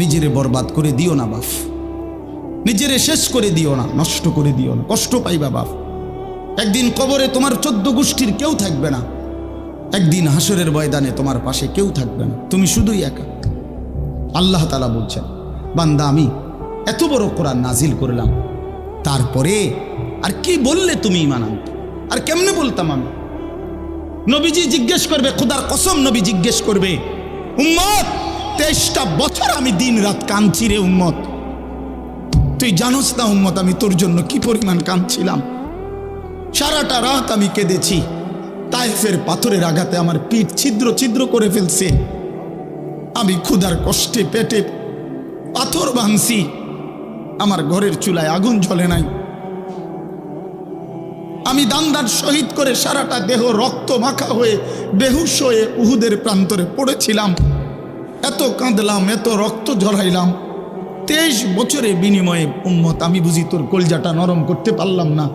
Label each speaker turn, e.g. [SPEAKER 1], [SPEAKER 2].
[SPEAKER 1] নিজেরে বরবাদ করে দিও না বাপ, নিজেরে শেষ করে দিও না, নষ্ট করে দিও না, কষ্ট পাইবা বাপ। একদিন কবরে তোমার 14 গোষ্ঠীর কেউ থাকবে না, একদিন হাসরের ময়দানে তোমার পাশে কেউ থাকবে না, তুমি শুধুই একা। আল্লাহ তাআলা বলছেন, বান্দা আমি এত বড় কোরআন নাজিল করলাম, তারপরে আর কি বললে তুমি ঈমান আনতে? আর কেমনে বলতাম আমি? নবীজি জিজ্ঞেস করবে, খোদার কসম নবী জিজ্ঞেস করবে, উম্মত 23টা বছর আমি দিন রাত কাঁদছি রে উম্মত, তুই জানোস না উম্মত আমি তোর জন্য কি পরিমাণ কাঁদছিলাম। সারাটা রাত আমি কেঁদেছি, তায়েফের পাথরের আঘাতে আমার পিঠ ছিদ্র ছিদ্র করে ফেলছে, আমি ক্ষুধার কষ্টে পেটে পাথর ভাঙছি, আমার ঘরের চুলায় আগুন জ্বলে নাই, আমি দান্দার শহীদ করে সারাটা দেহ রক্ত মাখা হয়ে বেহুশ হয়ে উহুদের প্রান্তরে পড়েছিলাম, এত কাঁদলাম, এত রক্ত ঝরাইলাম, 23 বছরের বিনিময়ে উম্মত আমি বুঝি তোর কলজাটা নরম করতে পারলাম না।